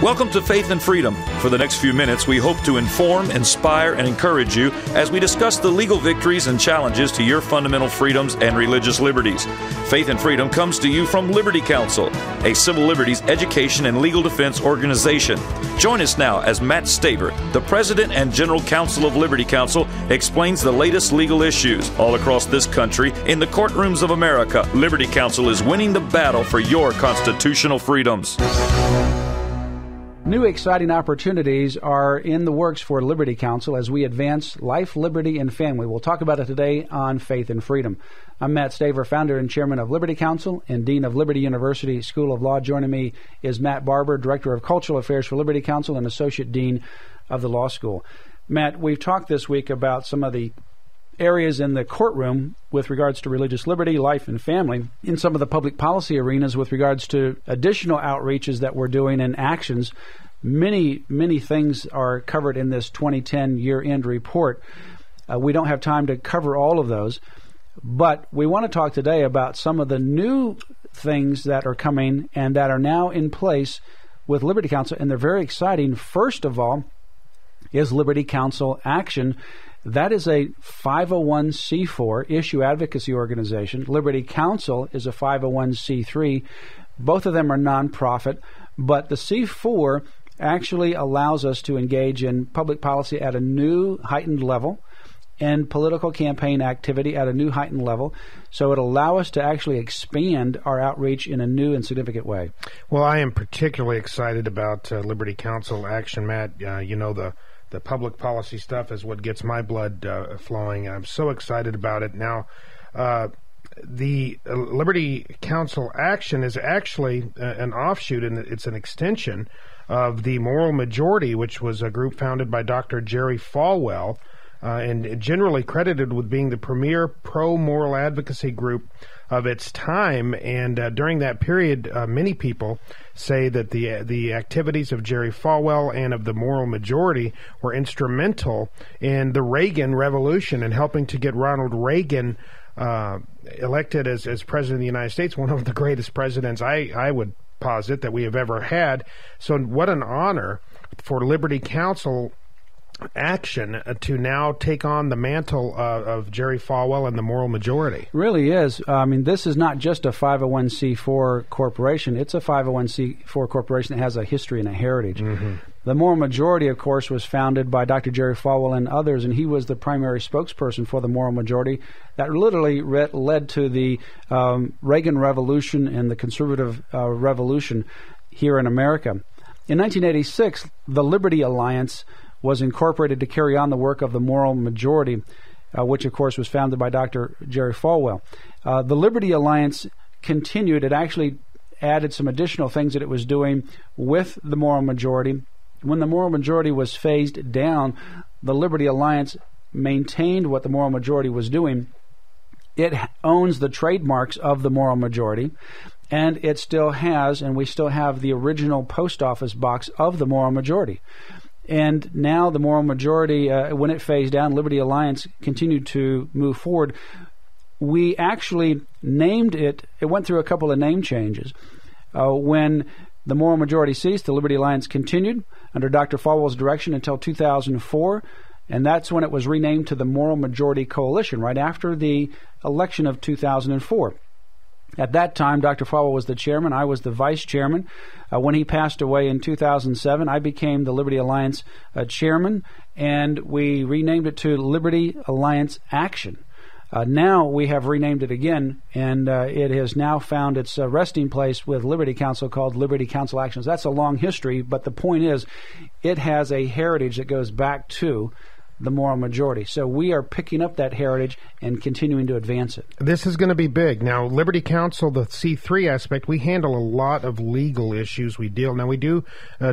Welcome to Faith and Freedom. For the next few minutes, we hope to inform, inspire, and encourage you as we discuss the legal victories and challenges to your fundamental freedoms and religious liberties. Faith and Freedom comes to you from Liberty Counsel, a civil liberties education and legal defense organization. Join us now as Matt Staver, the President and General Counsel of Liberty Counsel, explains the latest legal issues all across this country in the courtrooms of America. Liberty Counsel is winning the battle for your constitutional freedoms. New exciting opportunities are in the works for Liberty Counsel as we advance life, liberty, and family. We'll talk about it today on Faith and Freedom. I'm Matt Staver, founder and chairman of Liberty Counsel and dean of Liberty University School of Law. Joining me is Matt Barber, director of cultural affairs for Liberty Counsel and associate dean of the law school. Matt, we've talked this week about some of the areas in the courtroom with regards to religious liberty, life, and family, in some of the public policy arenas with regards to additional outreaches that we're doing and actions. Many things are covered in this 2010 year-end report. We don't have time to cover all of those, but we want to talk today about some of the new things that are coming and that are now in place with Liberty Counsel, and they're very exciting. First of all is Liberty Counsel Action. That is a 501c4 issue advocacy organization. Liberty Counsel is a 501c3. Both of them are nonprofit, but the C4 actually allows us to engage in public policy at a new heightened level and political campaign activity at a new heightened level. So it'll allow us to actually expand our outreach in a new and significant way. Well, I am particularly excited about Liberty Counsel Action, Matt. The public policy stuff is what gets my blood flowing. I'm so excited about it. Now, the Liberty Counsel Action is actually an offshoot, and it's an extension of the Moral Majority, which was a group founded by Dr. Jerry Falwell, and generally credited with being the premier pro-moral advocacy group of its time. And during that period, many people say that the activities of Jerry Falwell and of the Moral Majority were instrumental in the Reagan Revolution and helping to get Ronald Reagan elected as President of the United States, one of the greatest presidents I would posit that we have ever had. So what an honor for Liberty Counsel Action to now take on the mantle of Jerry Falwell and the Moral Majority. It really is. I mean, this is not just a 501c4 corporation. It's a 501c4 corporation that has a history and a heritage. Mm-hmm. The Moral Majority, of course, was founded by Dr. Jerry Falwell and others, and he was the primary spokesperson for the Moral Majority that literally led to the Reagan Revolution and the conservative revolution here in America. In 1986, the Liberty Alliance was incorporated to carry on the work of the Moral Majority, which, of course, was founded by Dr. Jerry Falwell. The Liberty Alliance continued. It actually added some additional things that it was doing with the Moral Majority. When the Moral Majority was phased down, the Liberty Alliance maintained what the Moral Majority was doing. It owns the trademarks of the Moral Majority, and it still has, and we still have the original post office box of the Moral Majority. And now the Moral Majority, when it phased down, Liberty Alliance continued to move forward. We actually named it. It went through a couple of name changes. When the Moral Majority ceased, the Liberty Alliance continued under Dr. Falwell's direction until 2004, and that's when it was renamed to the Moral Majority Coalition, right after the election of 2004. At that time, Dr. Falwell was the chairman. I was the vice chairman. When he passed away in 2007, I became the Liberty Alliance chairman, and we renamed it to Liberty Alliance Action. Now we have renamed it again, and it has now found its resting place with Liberty Counsel called Liberty Counsel Actions. That's a long history, but the point is it has a heritage that goes back to the Moral Majority. So we are picking up that heritage and continuing to advance it. This is going to be big. Now, Liberty Counsel, the C3 aspect, we handle a lot of legal issues. We do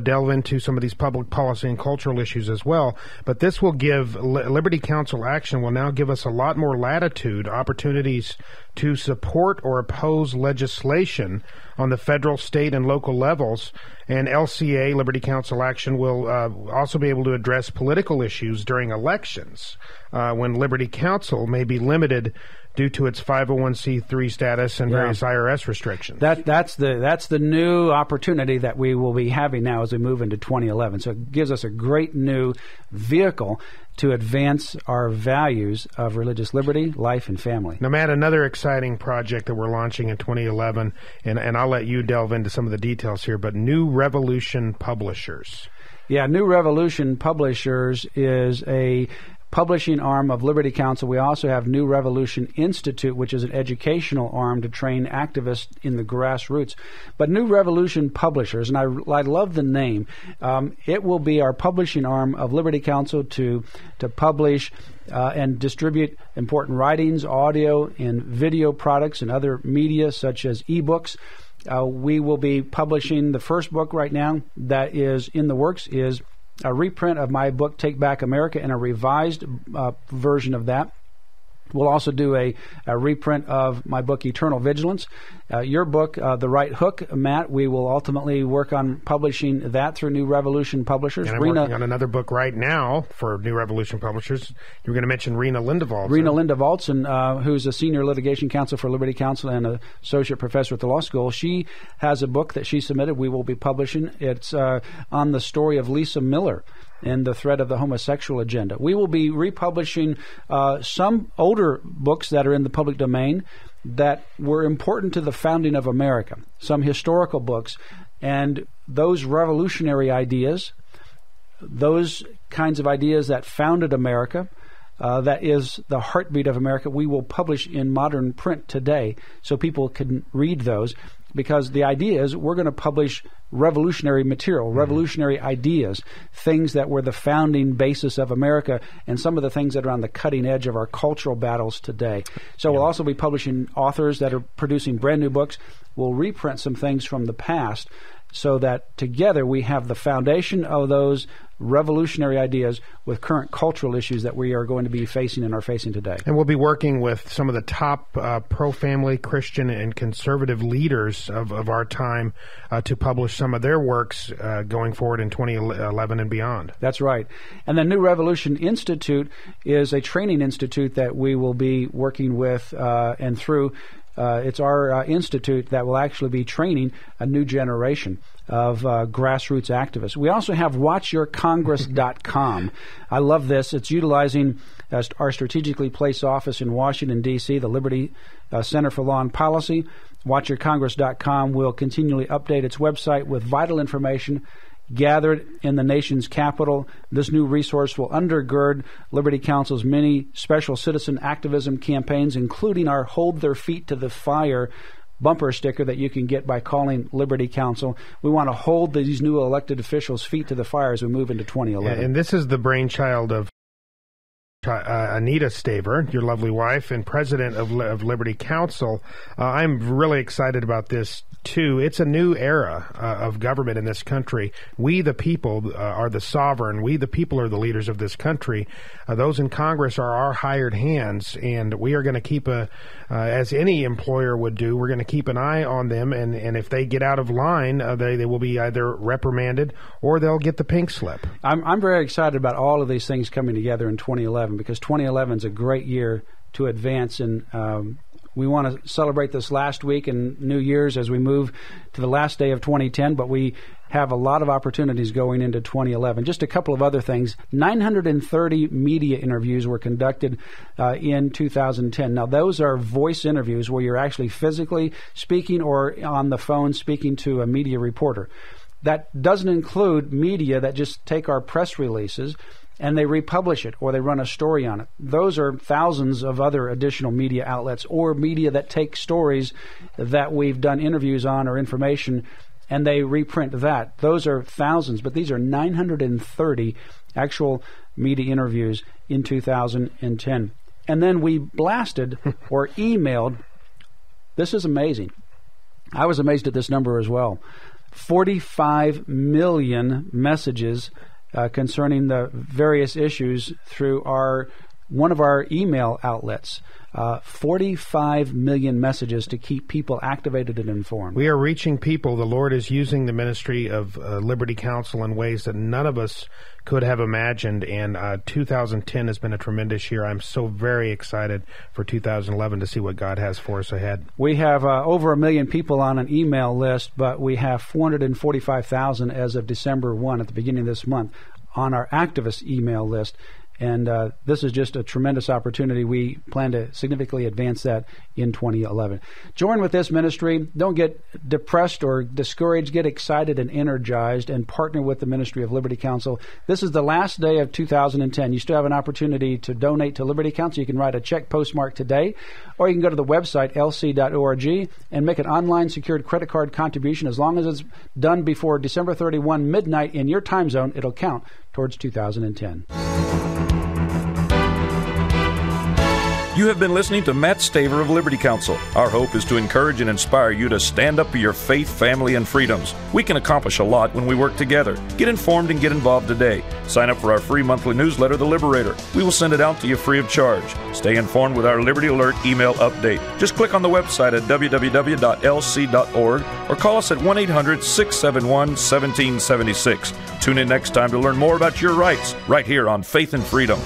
delve into some of these public policy and cultural issues as well, but this will give, Liberty Counsel Action will now give us a lot more latitude, opportunities to support or oppose legislation on the federal, state, and local levels. And LCA, Liberty Counsel Action, will also be able to address political issues during elections. when Liberty Counsel may be limited due to its 501c3 status and various IRS restrictions. That's the new opportunity that we will be having now as we move into 2011. So it gives us a great new vehicle to advance our values of religious liberty, life, and family. Now, Matt, another exciting project that we're launching in 2011, and I'll let you delve into some of the details here, but New Revolution Publishers. Yeah, New Revolution Publishers is a publishing arm of Liberty Counsel. We also have New Revolution Institute, which is an educational arm to train activists in the grassroots. But New Revolution Publishers, and I love the name, it will be our publishing arm of Liberty Counsel to publish and distribute important writings, audio, and video products and other media such as ebooks. We will be publishing the first book right now that is in the works is a reprint of my book, Take Back America, and a revised version of that. We'll also do a reprint of my book, Eternal Vigilance. Your book, The Right Hook, Matt, we will ultimately work on publishing that through New Revolution Publishers. And I'm working on another book right now for New Revolution Publishers. You were going to mention Rena Lindevaltson. Rena Lindevaltson, who's a senior litigation counsel for Liberty Counsel and an associate professor at the law school. She has a book that she submitted we will be publishing. It's on the story of Lisa Miller and the threat of the homosexual agenda. We will be republishing some older books that are in the public domain that were important to the founding of America, some historical books, and those revolutionary ideas, those kinds of ideas that founded America, that is the heartbeat of America, we will publish in modern print today so people can read those, because the idea is we're going to publish revolutionary material, revolutionary ideas, things that were the founding basis of America, and some of the things that are on the cutting edge of our cultural battles today. So we'll also be publishing authors that are producing brand new books. We'll reprint some things from the past so that together we have the foundation of those revolutionary ideas with current cultural issues that we are going to be facing and are facing today. And we'll be working with some of the top pro-family Christian and conservative leaders of our time to publish some of their works going forward in 2011 and beyond. That's right. And the New Revolution Institute is a training institute that we will be working with and through. It's our institute that will actually be training a new generation of grassroots activists. We also have WatchYourCongress.com. I love this. It's utilizing our strategically placed office in Washington, D.C., the Liberty Center for Law and Policy. WatchYourCongress.com will continually update its website with vital information gathered in the nation's capital. This new resource will undergird Liberty Counsel's many special citizen activism campaigns, including our Hold Their Feet to the Fire bumper sticker that you can get by calling Liberty Counsel. We want to hold these new elected officials' feet to the fire as we move into 2011. And this is the brainchild of Anita Staver, your lovely wife, and president of Liberty Counsel. I'm really excited about this, too. It's a new era of government in this country. We, the people, are the sovereign. We, the people, are the leaders of this country. Those in Congress are our hired hands, and we are going to keep as any employer would do, we're going to keep an eye on them, and if they get out of line, they will be either reprimanded or they'll get the pink slip. I'm very excited about all of these things coming together in 2011, because 2011 is a great year to advance, and we want to celebrate this last week and New Year's as we move to the last day of 2010, but we have a lot of opportunities going into 2011. Just a couple of other things. 930 media interviews were conducted in 2010. Now, those are voice interviews where you're actually physically speaking or on the phone speaking to a media reporter. That doesn't include media that just take our press releases and they republish it or they run a story on it. Those are thousands of other additional media outlets or media that take stories that we've done interviews on or information and they reprint that. Those are thousands, but these are 930 actual media interviews in 2010. And then we blasted or emailed, this is amazing. I was amazed at this number as well, 45 million messages concerning the various issues through our one of our email outlets. 45 million messages to keep people activated and informed. We are reaching people. The Lord is using the ministry of Liberty Counsel in ways that none of us could have imagined, and 2010 has been a tremendous year. I'm so very excited for 2011 to see what God has for us ahead. We have over 1 million people on an email list, but we have 445,000 as of December 1 at the beginning of this month on our activist email list. And this is just a tremendous opportunity. We plan to significantly advance that in 2011. Join with this ministry. Don't get depressed or discouraged. Get excited and energized and partner with the Ministry of Liberty Counsel. This is the last day of 2010. You still have an opportunity to donate to Liberty Counsel. You can write a check postmark today, or you can go to the website, lc.org, and make an online secured credit card contribution. As long as it's done before December 31 midnight in your time zone, it'll count towards 2010. You have been listening to Matt Staver of Liberty Counsel. Our hope is to encourage and inspire you to stand up for your faith, family, and freedoms. We can accomplish a lot when we work together. Get informed and get involved today. Sign up for our free monthly newsletter, The Liberator. We will send it out to you free of charge. Stay informed with our Liberty Alert email update. Just click on the website at www.lc.org or call us at 1-800-671-1776. Tune in next time to learn more about your rights right here on Faith and Freedom.